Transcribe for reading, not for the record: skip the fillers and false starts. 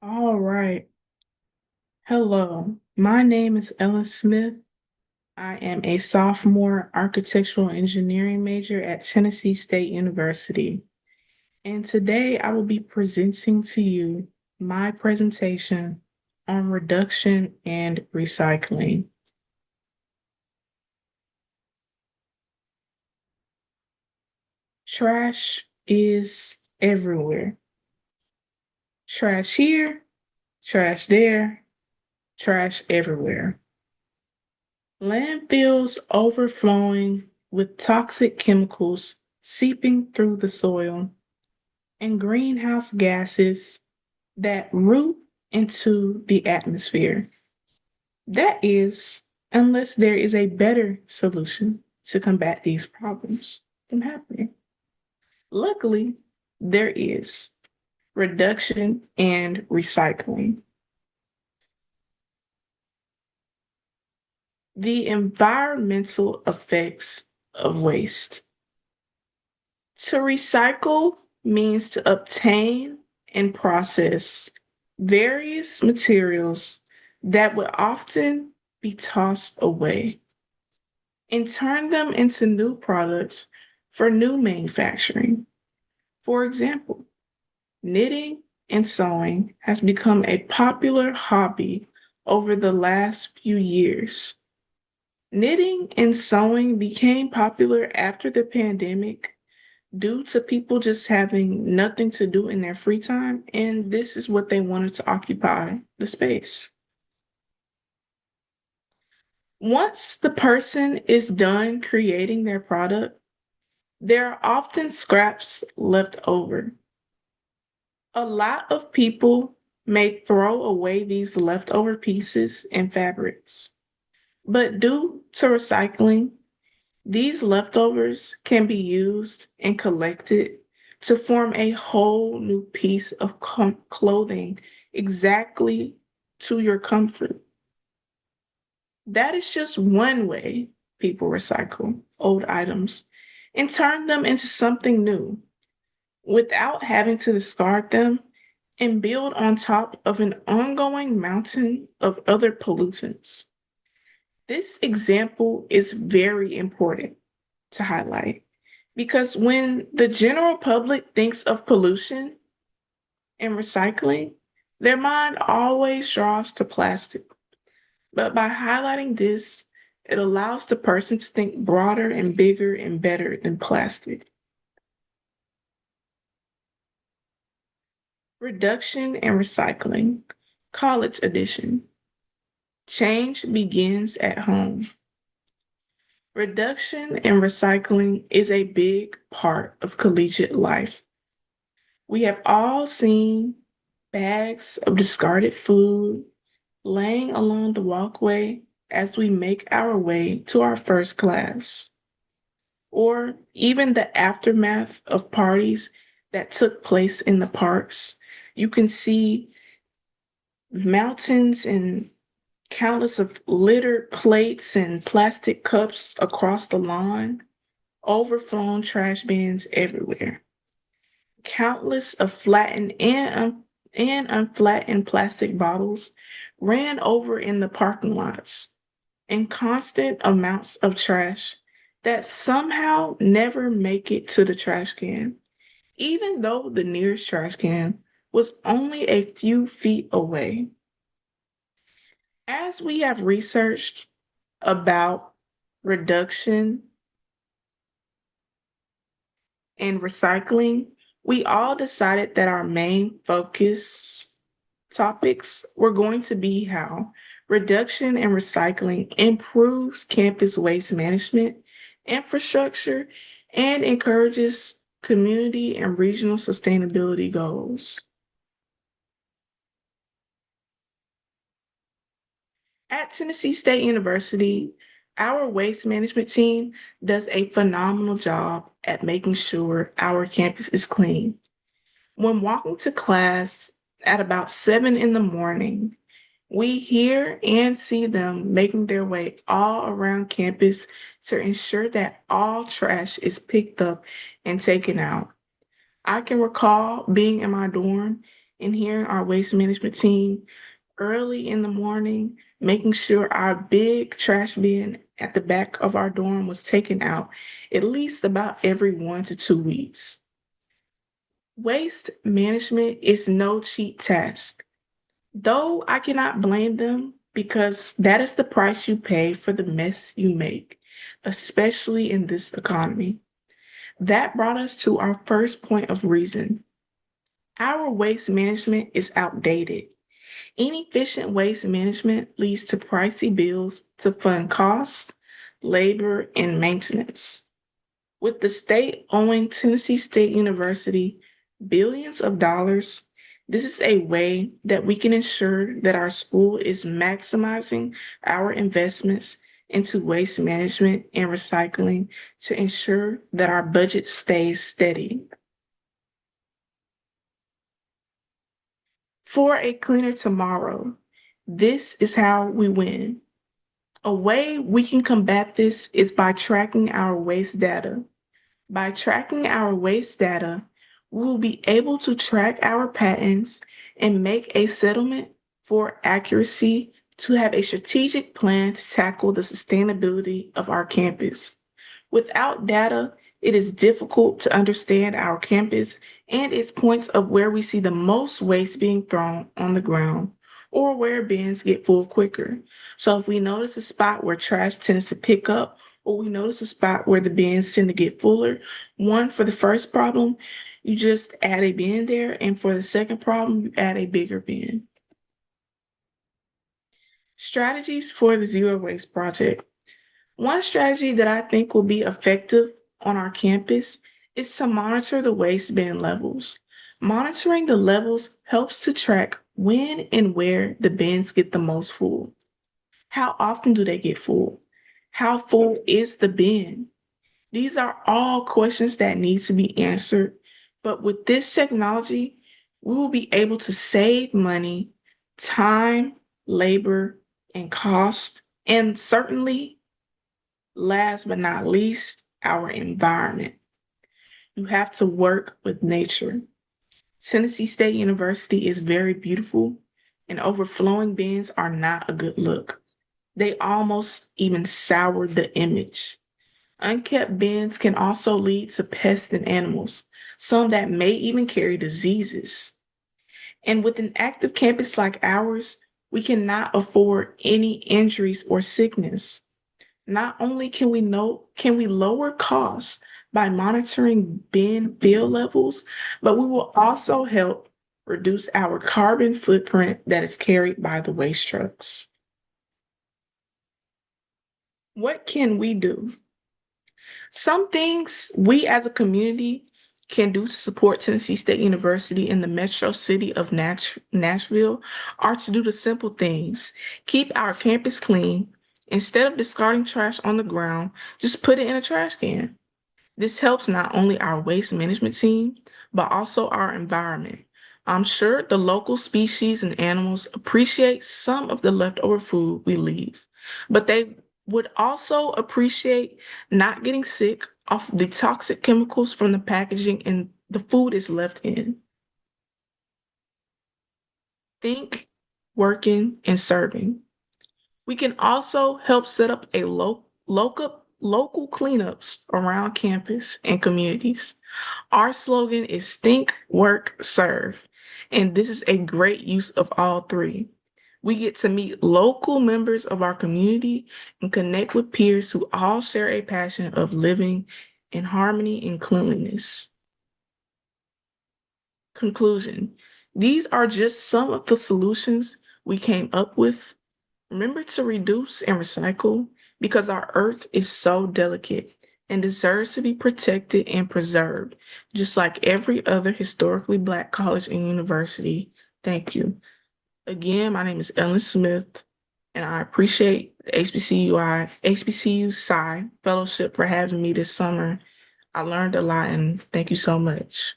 All right. Hello, my name is Ellen Smith. I am a sophomore architectural engineering major at Tennessee State University. And today I will be presenting to you my presentation on reduction and recycling. Trash is everywhere. Trash here, trash there, trash everywhere. Landfills overflowing with toxic chemicals seeping through the soil, and greenhouse gases that root into the atmosphere. That is, unless there is a better solution to combat these problems from happening. Luckily, there is reduction and recycling. The environmental effects of waste. To recycle means to obtain and process various materials that would often be tossed away and turn them into new products for new manufacturing. For example, knitting and sewing has become a popular hobby over the last few years. Knitting and sewing became popular after the pandemic due to people just having nothing to do in their free time, and this is what they wanted to occupy the space. Once the person is done creating their product, there are often scraps left over. A lot of people may throw away these leftover pieces and fabrics, but due to recycling, these leftovers can be used and collected to form a whole new piece of clothing exactly to your comfort. That is just one way people recycle old items and turn them into something new without having to discard them and build on top of an ongoing mountain of other pollutants. This example is very important to highlight because when the general public thinks of pollution and recycling, their mind always draws to plastic. But by highlighting this, it allows the person to think broader and bigger and better than plastic. Reduction and recycling, college edition. Change begins at home. Reduction and recycling is a big part of collegiate life. We have all seen bags of discarded food laying along the walkway as we make our way to our first class, or even the aftermath of parties that took place in the parks. You can see mountains and countless of littered plates and plastic cups across the lawn, overflown trash bins everywhere. Countless of flattened and unflattened plastic bottles ran over in the parking lots, and constant amounts of trash that somehow never make it to the trash can, even though the nearest trash can was only a few feet away. As we have researched about reduction and recycling, we all decided that our main focus topics were going to be how reduction and recycling improves campus waste management infrastructure and encourages community and regional sustainability goals. At Tennessee State University, our waste management team does a phenomenal job at making sure our campus is clean. When walking to class at about 7 in the morning, we hear and see them making their way all around campus to ensure that all trash is picked up and taken out. I can recall being in my dorm and hearing our waste management team early in the morning, making sure our big trash bin at the back of our dorm was taken out at least about every 1 to 2 weeks. Waste management is no cheap task, though I cannot blame them because that is the price you pay for the mess you make, especially in this economy. That brought us to our first point of reason. Our waste management is outdated. Inefficient waste management leads to pricey bills to fund costs, labor, and maintenance. With the state owing Tennessee State University billions of dollars, this is a way that we can ensure that our school is maximizing our investments into waste management and recycling to ensure that our budget stays steady. For a cleaner tomorrow, this is how we win. A way we can combat this is by tracking our waste data. By tracking our waste data, we will be able to track our patents and make a settlement for accuracy to have a strategic plan to tackle the sustainability of our campus. Without data, it is difficult to understand our campus and its points of where we see the most waste being thrown on the ground or where bins get full quicker. So if we notice a spot where trash tends to pick up, or we notice a spot where the bins tend to get fuller, one, for the first problem, you just add a bin there, and for the second problem, you add a bigger bin. Strategies for the Zero Waste Project. One strategy that I think will be effective on our campus is to monitor the waste bin levels. Monitoring the levels helps to track when and where the bins get the most full. How often do they get full? How full is the bin? These are all questions that need to be answered, but with this technology, we will be able to save money, time, labor, and cost, and certainly, last but not least, our environment. You have to work with nature. Tennessee State University is very beautiful, and overflowing bins are not a good look. They almost even sour the image. Unkept bins can also lead to pests and animals, some that may even carry diseases. And with an active campus like ours, we cannot afford any injuries or sickness. Not only can we lower costs by monitoring bin fill levels, but we will also help reduce our carbon footprint that is carried by the waste trucks. What can we do? Some things we as a community can do to support Tennessee State University in the metro city of Nashville are to do the simple things. Keep our campus clean. Instead of discarding trash on the ground, just put it in a trash can. This helps not only our waste management team, but also our environment. I'm sure the local species and animals appreciate some of the leftover food we leave, but they would also appreciate not getting sick off the toxic chemicals from the packaging and the food is left in. Think, working, and serving. We can also help set up a local cleanups around campus and communities. Our slogan is Think, Work, Serve, and this is a great use of all three. We get to meet local members of our community and connect with peers who all share a passion of living in harmony and cleanliness. Conclusion. These are just some of the solutions we came up with. Remember to reduce and recycle because our earth is so delicate and deserves to be protected and preserved, just like every other historically Black college and university. Thank you. Again, my name is Ellen Smith, and I appreciate the HBCU SCI Fellowship for having me this summer. I learned a lot, and thank you so much.